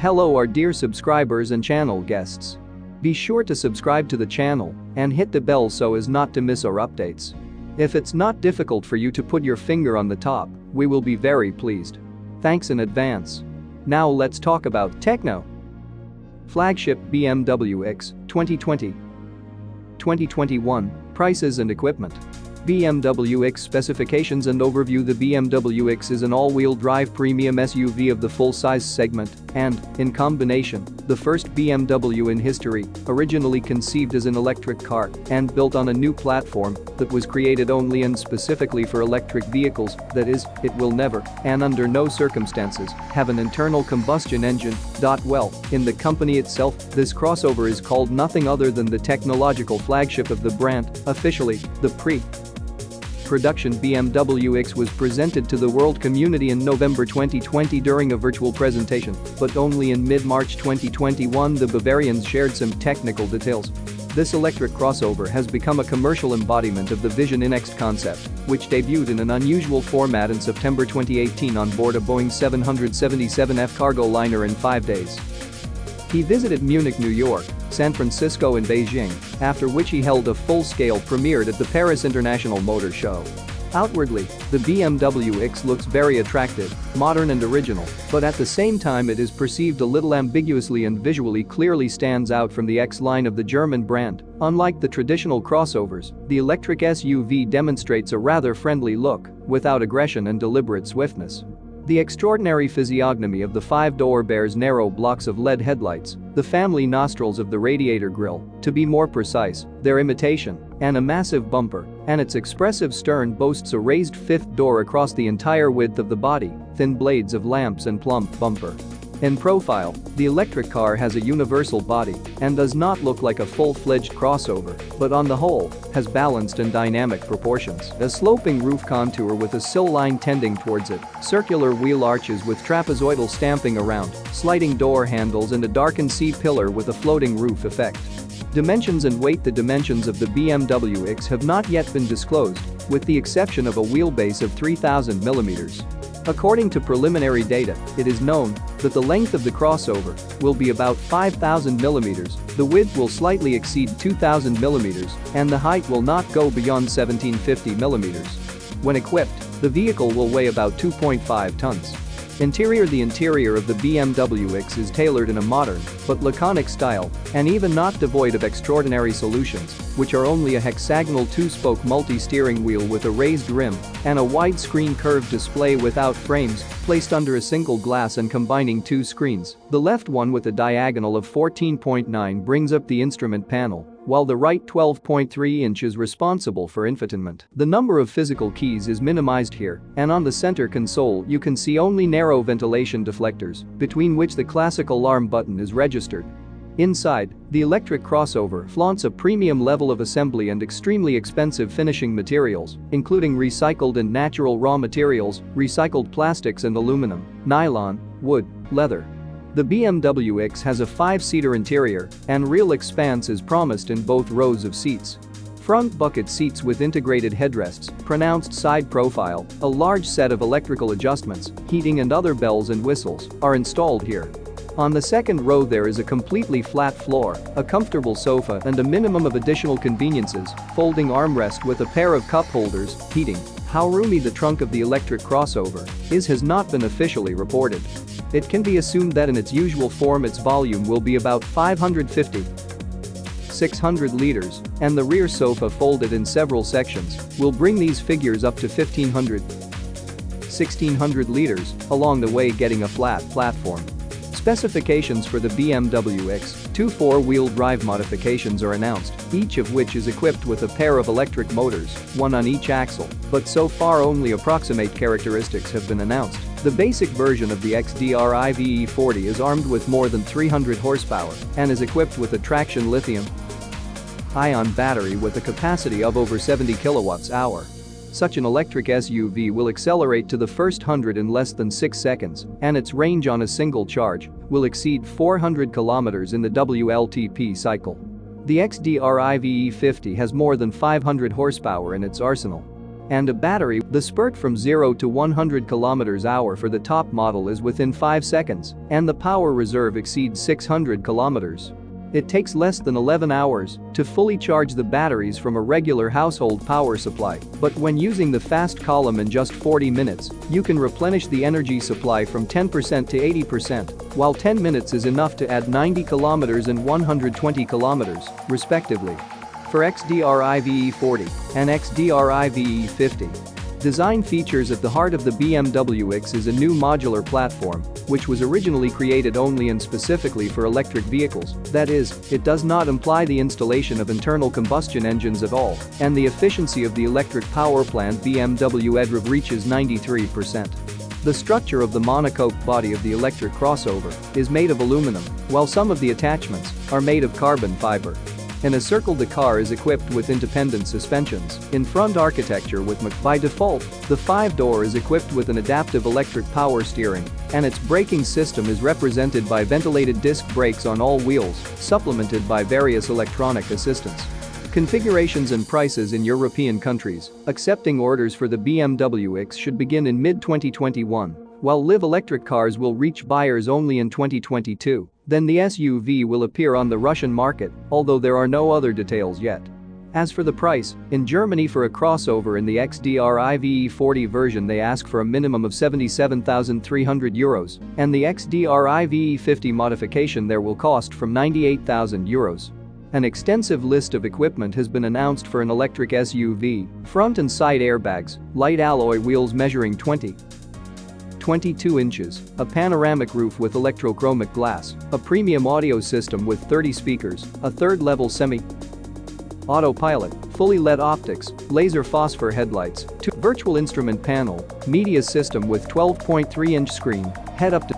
Hello our dear subscribers and channel guests. Be sure to subscribe to the channel and hit the bell so as not to miss our updates. If it's not difficult for you to put your finger on the top, we will be very pleased. Thanks in advance. Now let's talk about Techno-flagship BMW X 2020. 2021 prices and equipment. BMW X specifications and overview. The BMW X is an all-wheel drive premium SUV of the full-size segment and, in combination, the first BMW in history, originally conceived as an electric car and built on a new platform that was created only and specifically for electric vehicles, that is, it will never, and under no circumstances, have an internal combustion engine. Well, in the company itself, this crossover is called nothing other than the technological flagship of the brand, officially, the pre-production BMW X was presented to the world community in November 2020 during a virtual presentation, but only in mid-March 2021 the Bavarians shared some technical details. This electric crossover has become a commercial embodiment of the Vision iNext concept, which debuted in an unusual format in September 2018 on board a Boeing 777F cargo liner in 5 days. He visited Munich, New York, San Francisco and Beijing, after which he held a full-scale premiere at the Paris International Motor Show. Outwardly, the BMW X looks very attractive, modern and original, but at the same time it is perceived a little ambiguously and visually clearly stands out from the X line of the German brand. Unlike the traditional crossovers, the electric SUV demonstrates a rather friendly look, without aggression and deliberate swiftness. The extraordinary physiognomy of the 5-door bears narrow blocks of LED headlights, the family nostrils of the radiator grille, to be more precise, their imitation, and a massive bumper, and its expressive stern boasts a raised fifth door across the entire width of the body, thin blades of lamps and plump bumper. In profile, the electric car has a universal body and does not look like a full-fledged crossover, but on the whole, has balanced and dynamic proportions. A sloping roof contour with a sill line tending towards it, circular wheel arches with trapezoidal stamping around, sliding door handles and a darkened C-pillar with a floating roof effect. Dimensions and weight. The dimensions of the BMW X have not yet been disclosed, with the exception of a wheelbase of 3,000 mm. According to preliminary data, it is known that the length of the crossover will be about 5,000 mm, the width will slightly exceed 2,000 mm, and the height will not go beyond 1,750 mm. When equipped, the vehicle will weigh about 2.5 tons. Interior. The interior of the BMW X is tailored in a modern but laconic style and even not devoid of extraordinary solutions, which are only a hexagonal 2-spoke multi-steering wheel with a raised rim and a widescreen curved display without frames, placed under a single glass and combining 2 screens. The left one with a diagonal of 14.9 brings up the instrument panel, while the right 12.3 inch is responsible for infotainment. The number of physical keys is minimized here, and on the center console you can see only narrow ventilation deflectors, between which the classic alarm button is registered. Inside, the electric crossover flaunts a premium level of assembly and extremely expensive finishing materials, including recycled and natural raw materials, recycled plastics and aluminum, nylon, wood, leather. The BMW X has a 5-seater interior, and real expanse is promised in both rows of seats. Front bucket seats with integrated headrests, pronounced side profile, a large set of electrical adjustments, heating and other bells and whistles are installed here. On the second row there is a completely flat floor, a comfortable sofa and a minimum of additional conveniences, folding armrest with a pair of cup holders, heating. How roomy the trunk of the electric crossover is has not been officially reported. It can be assumed that in its usual form its volume will be about 550-600 liters, and the rear sofa folded in several sections will bring these figures up to 1,500-1,600 liters, along the way getting a flat platform. Specifications for the BMW X, 2 4-wheel drive modifications are announced, each of which is equipped with a pair of electric motors, one on each axle, but so far only approximate characteristics have been announced. The basic version of the XDRI VE40 is armed with more than 300 horsepower and is equipped with a traction lithium-ion battery with a capacity of over 70 kilowatts-hour. Such an electric SUV will accelerate to the first 100 in less than 6 seconds, and its range on a single charge will exceed 400 kilometers in the WLTP cycle. The XDRI VE50 has more than 500 horsepower in its arsenal. And a battery, the spurt from 0 to 100 km/h for the top model is within 5 seconds, and the power reserve exceeds 600 km. It takes less than 11 hours to fully charge the batteries from a regular household power supply, but when using the fast column in just 40 minutes, you can replenish the energy supply from 10% to 80%, while 10 minutes is enough to add 90 km and 120 km, respectively. For XDR-iVe 40 and XDR-iVe 50. Design features at the heart of the BMW X is a new modular platform, which was originally created only and specifically for electric vehicles. That is, it does not imply the installation of internal combustion engines at all, and the efficiency of the electric power plant BMW eDrive reaches 93%. The structure of the monocoque body of the electric crossover is made of aluminum, while some of the attachments are made of carbon fiber. In a circle, the car is equipped with independent suspensions in front architecture with by default, the 5-door is equipped with an adaptive electric power steering, and its braking system is represented by ventilated disc brakes on all wheels, supplemented by various electronic assistance. Configurations and prices in European countries accepting orders for the BMW X should begin in mid-2021, while live electric cars will reach buyers only in 2022. Then the SUV will appear on the Russian market, although there are no other details yet. As for the price, in Germany for a crossover in the XDR-iVe 40 version they ask for a minimum of €77,300, and the XDR-iVe 50 modification there will cost from €98,000. An extensive list of equipment has been announced for an electric SUV: front and side airbags, light alloy wheels measuring 22 inches, a panoramic roof with electrochromic glass, a premium audio system with 30 speakers, a third-level semi-autopilot, fully LED optics, laser phosphor headlights, virtual instrument panel, media system with 12.3-inch screen, head-up